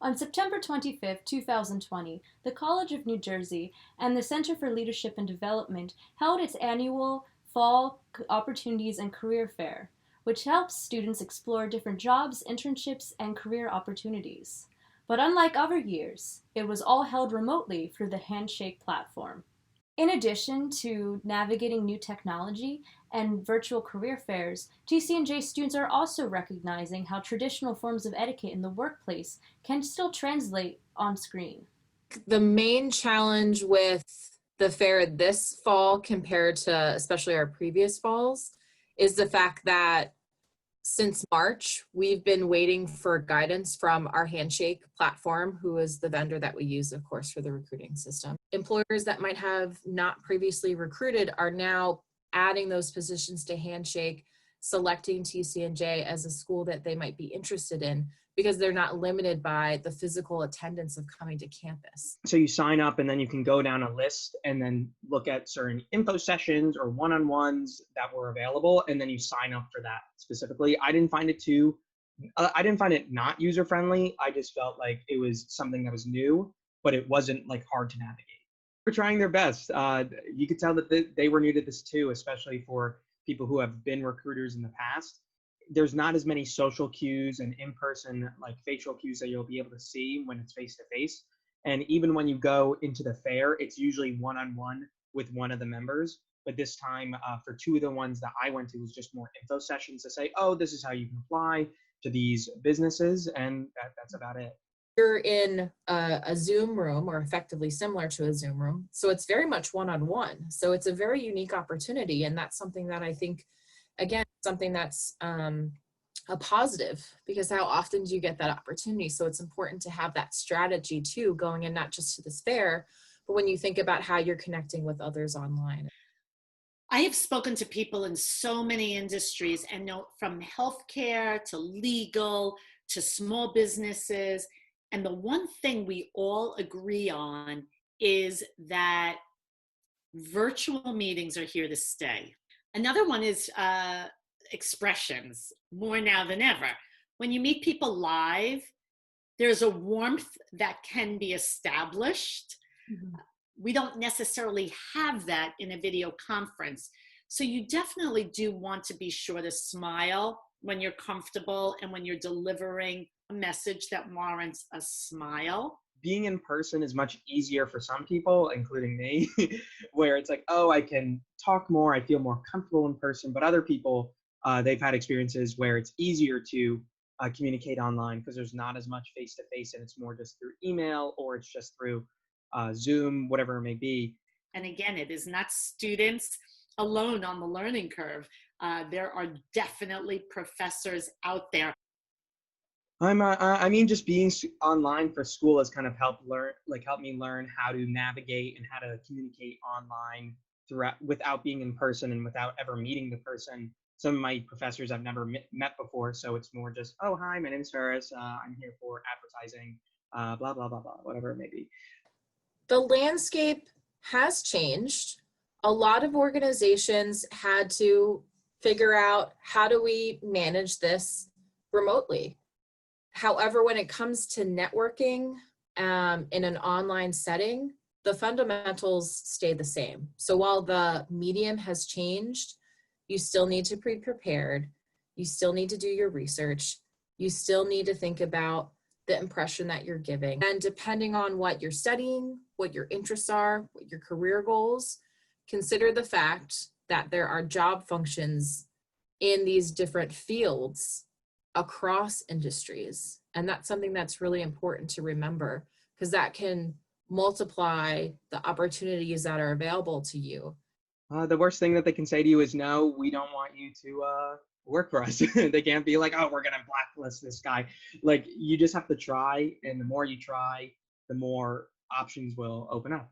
On September 25, 2020, the College of New Jersey and the Center for Leadership and Development held its annual Fall Opportunities and Career Fair, which helps students explore different jobs, internships, and career opportunities. But unlike other years, it was all held remotely through the Handshake platform. In addition to navigating new technology and virtual career fairs, GC&J students are also recognizing how traditional forms of etiquette in the workplace can still translate on screen. The main challenge with the fair this fall compared to especially our previous falls is the fact that since March, we've been waiting for guidance from our Handshake platform, who is the vendor that we use, of course, for the recruiting system. Employers that might have not previously recruited are now adding those positions to Handshake, selecting TC&J as a school that they might be interested in because they're not limited by the physical attendance of coming to campus. So you sign up and then you can go down a list and then look at certain info sessions or one-on-ones that were available, and then you sign up for that specifically. I didn't find it not user-friendly. I just felt like it was something that was new, but it wasn't like hard to navigate. They're trying their best. You could tell that they were new to this too, especially for people who have been recruiters in the past. There's not as many social cues and in-person like facial cues that you'll be able to see when it's face-to-face. And even when you go into the fair, it's usually one-on-one with one of the members. But this time, for two of the ones that I went to, was just more info sessions to say, oh, this is how you can apply to these businesses. And that's about it. You're in a Zoom room, or effectively similar to a Zoom room. So it's very much one-on-one. So it's a very unique opportunity. And that's something that I think, again, something that's a positive, because how often do you get that opportunity? So it's important to have that strategy too, going in not just to this fair, but when you think about how you're connecting with others online. I have spoken to people in so many industries, and know from healthcare to legal to small businesses. And the one thing we all agree on is that virtual meetings are here to stay. Another one is expressions, more now than ever. When you meet people live, there's a warmth that can be established. Mm-hmm. We don't necessarily have that in a video conference. So you definitely do want to be sure to smile when you're comfortable and when you're delivering a message that warrants a smile. Being in person is much easier for some people, including me, where it's like, oh, I can talk more, I feel more comfortable in person. But other people, they've had experiences where it's easier to communicate online because there's not as much face-to-face, and it's more just through email, or it's just through Zoom, whatever it may be. And again, it is not students alone on the learning curve. There are definitely professors out there. I mean, just being online for school has kind of helped me learn how to navigate and how to communicate online without being in person and without ever meeting the person. Some of my professors I've never met before, so it's more just, oh, hi, my name is Ferris. I'm here for advertising, blah, blah, blah, blah, whatever it may be. The landscape has changed. A lot of organizations had to figure out, how do we manage this remotely? However, when it comes to networking in an online setting, the fundamentals stay the same. So while the medium has changed, you still need to be prepared. You still need to do your research. You still need to think about the impression that you're giving. And depending on what you're studying, what your interests are, what your career goals, consider the fact that there are job functions in these different fields across industries. And that's something that's really important to remember, because that can multiply the opportunities that are available to you. The worst thing that they can say to you is, no, we don't want you to work for us. They can't be like, oh, we're going to blacklist this guy. Like, you just have to try. And the more you try, the more options will open up.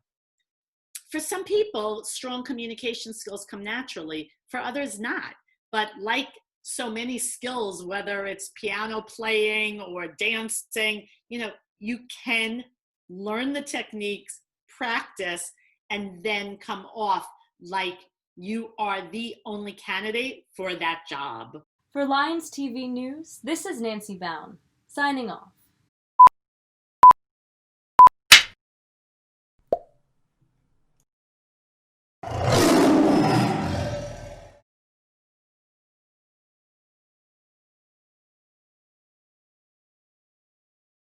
For some people, strong communication skills come naturally. For others, not. But like so many skills, whether it's piano playing or dancing, you can learn the techniques, practice, and then come off like you are the only candidate for that job. For Lions TV News, this is Nancy Bown, signing off.